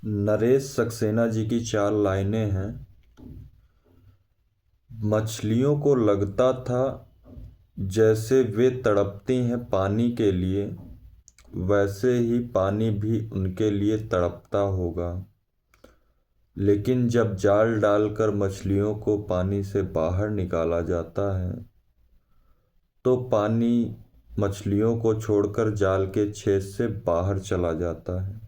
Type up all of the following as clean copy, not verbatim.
नरेश सक्सेना जी की 4 लाइनें हैं। मछलियों को लगता था जैसे वे तड़पती हैं पानी के लिए, वैसे ही पानी भी उनके लिए तड़पता होगा। लेकिन जब जाल डालकर मछलियों को पानी से बाहर निकाला जाता है तो पानी मछलियों को छोड़कर जाल के छेद से बाहर चला जाता है।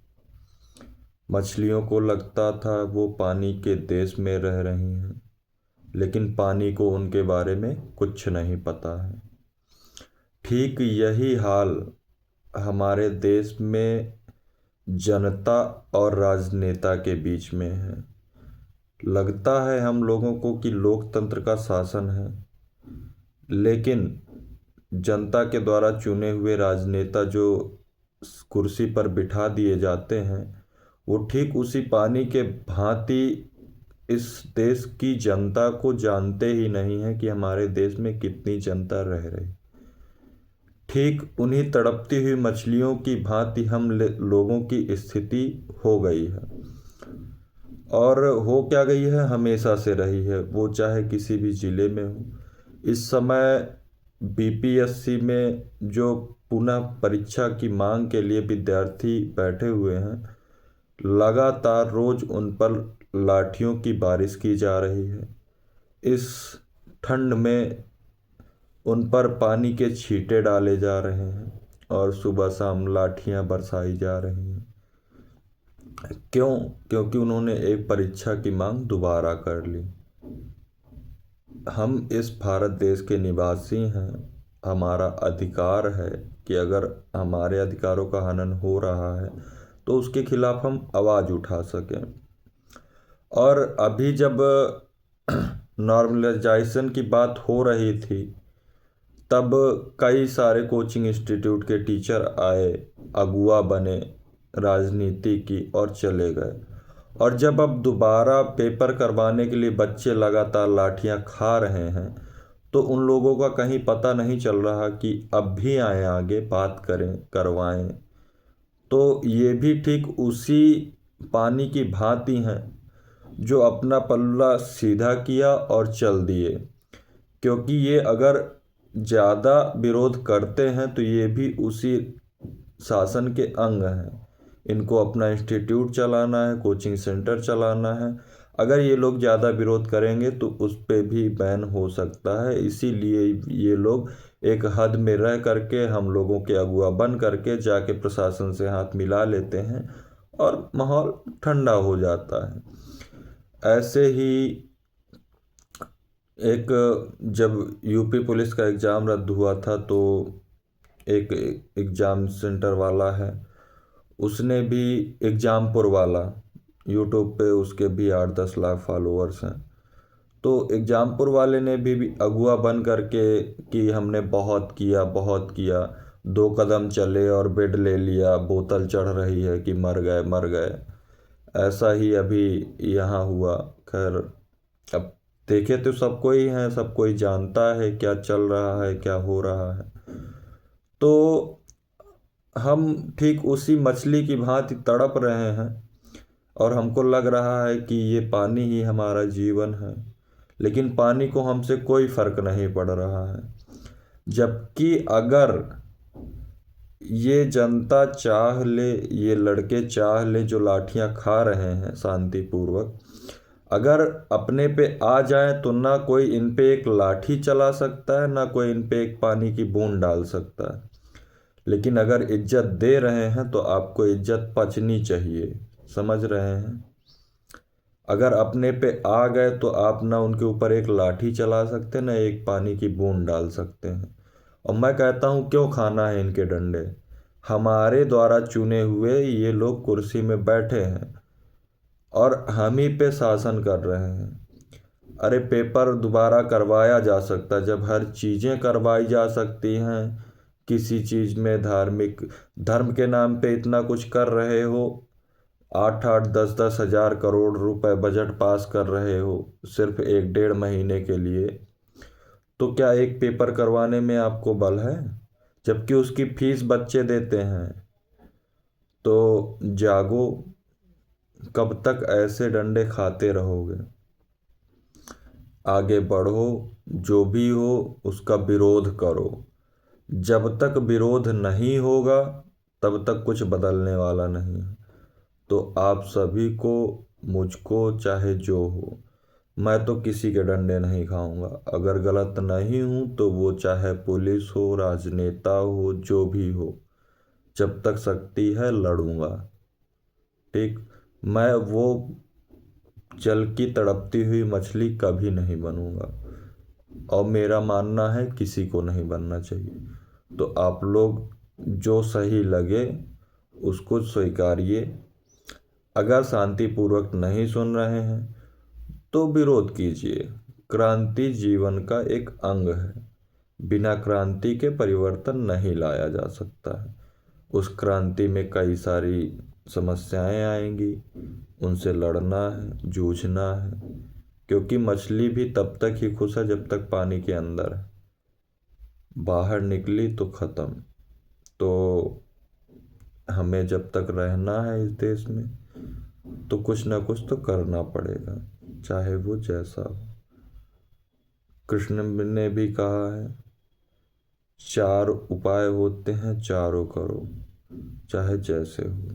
मछलियों को लगता था वो पानी के देश में रह रही हैं, लेकिन पानी को उनके बारे में कुछ नहीं पता है। ठीक यही हाल हमारे देश में जनता और राजनेता के बीच में है। लगता है हम लोगों को कि लोकतंत्र का शासन है, लेकिन जनता के द्वारा चुने हुए राजनेता जो कुर्सी पर बिठा दिए जाते हैं, वो ठीक उसी पानी के भांति इस देश की जनता को जानते ही नहीं है कि हमारे देश में कितनी जनता रह रही। ठीक उन्हीं तड़पती हुई मछलियों की भांति हम लोगों की स्थिति हो गई है। और हो क्या गई है, हमेशा से रही है, वो चाहे किसी भी ज़िले में हो। इस समय बीपीएससी में जो पुनः परीक्षा की मांग के लिए विद्यार्थी बैठे हुए हैं, लगातार रोज उन पर लाठियों की बारिश की जा रही है। इस ठंड में उन पर पानी के छींटे डाले जा रहे हैं और सुबह शाम लाठियां बरसाई जा रही हैं। क्यों? क्योंकि उन्होंने एक परीक्षा की मांग दोबारा कर ली। हम इस भारत देश के निवासी हैं, हमारा अधिकार है कि अगर हमारे अधिकारों का हनन हो रहा है तो उसके खिलाफ हम आवाज़ उठा सकें। और अभी जब नॉर्मलाइजेशन की बात हो रही थी, तब कई सारे कोचिंग इंस्टीट्यूट के टीचर आए, अगुआ बने राजनीति की और चले गए। और जब अब दोबारा पेपर करवाने के लिए बच्चे लगातार लाठियां खा रहे हैं, तो उन लोगों का कहीं पता नहीं चल रहा कि अब भी आए आगे बात करें, करवाएं। तो ये भी ठीक उसी पानी की भांति हैं जो अपना पल्ला सीधा किया और चल दिए। क्योंकि ये अगर ज़्यादा विरोध करते हैं तो ये भी उसी शासन के अंग हैं। इनको अपना इंस्टीट्यूट चलाना है, कोचिंग सेंटर चलाना है। अगर ये लोग ज़्यादा विरोध करेंगे तो उस पर भी बैन हो सकता है। इसीलिए ये लोग एक हद में रह करके हम लोगों के अगुआ बन करके जाके प्रशासन से हाथ मिला लेते हैं और माहौल ठंडा हो जाता है। ऐसे ही एक जब यूपी पुलिस का एग्ज़ाम रद्द हुआ था, तो एक एग्ज़ाम सेंटर वाला है, उसने भी, एग्जामपुर वाला, यूट्यूब पे उसके भी 8-10 लाख फॉलोअर्स हैं। तो एग्जामपुर वाले ने भी अगुआ बन करके कि हमने बहुत किया बहुत किया, 2 कदम चले और बेड ले लिया, बोतल चढ़ रही है कि मर गए मर गए। ऐसा ही अभी यहाँ हुआ। खैर, अब देखे तो सब कोई है, सब कोई जानता है क्या चल रहा है, क्या हो रहा है। तो हम ठीक उसी मछली की भांति तड़प रहे हैं और हमको लग रहा है कि ये पानी ही हमारा जीवन है, लेकिन पानी को हमसे कोई फर्क नहीं पड़ रहा है। जबकि अगर ये जनता चाह ले, ये लड़के चाह ले जो लाठियां खा रहे हैं शांतिपूर्वक, अगर अपने पे आ जाए तो ना कोई इन पे एक लाठी चला सकता है, ना कोई इन पे एक पानी की बूंद डाल सकता है। लेकिन अगर इज्जत दे रहे हैं तो आपको इज्जत पचनी चाहिए, समझ रहे हैं। अगर अपने पे आ गए तो आप ना उनके ऊपर एक लाठी चला सकते, ना एक पानी की बूंद डाल सकते हैं। और मैं कहता हूँ क्यों खाना है इनके डंडे। हमारे द्वारा चुने हुए ये लोग कुर्सी में बैठे हैं और हम ही पे शासन कर रहे हैं। अरे पेपर दोबारा करवाया जा सकता है, जब हर चीज़ें करवाई जा सकती हैं। किसी चीज़ में धार्मिक धर्म के नाम पे इतना कुछ कर रहे हो, 8-8 10-10 हज़ार करोड़ रुपए बजट पास कर रहे हो सिर्फ 1-1.5 महीने के लिए, तो क्या एक पेपर करवाने में आपको बल है? जबकि उसकी फीस बच्चे देते हैं। तो जागो, कब तक ऐसे डंडे खाते रहोगे? आगे बढ़ो, जो भी हो उसका विरोध करो। जब तक विरोध नहीं होगा तब तक कुछ बदलने वाला नहीं है। तो आप सभी को, मुझको, चाहे जो हो, मैं तो किसी के डंडे नहीं खाऊंगा। अगर गलत नहीं हूं तो वो चाहे पुलिस हो, राजनेता हो, जो भी हो, जब तक शक्ति है लड़ूंगा। ठीक। मैं वो जल की तड़पती हुई मछली कभी नहीं बनूंगा, और मेरा मानना है किसी को नहीं बनना चाहिए। तो आप लोग जो सही लगे उसको स्वीकारिए। अगर शांतिपूर्वक नहीं सुन रहे हैं तो विरोध कीजिए। क्रांति जीवन का एक अंग है। बिना क्रांति के परिवर्तन नहीं लाया जा सकता है। उस क्रांति में कई सारी समस्याएं आएंगी, उनसे लड़ना है, जूझना है। क्योंकि मछली भी तब तक ही खुश है जब तक पानी के अंदर है। बाहर निकली तो खत्म। तो हमें जब तक रहना है इस देश में तो कुछ ना कुछ तो करना पड़ेगा, चाहे वो जैसा हो। कृष्ण ने भी कहा है, चार उपाय होते हैं, चारों करो, चाहे जैसे हो।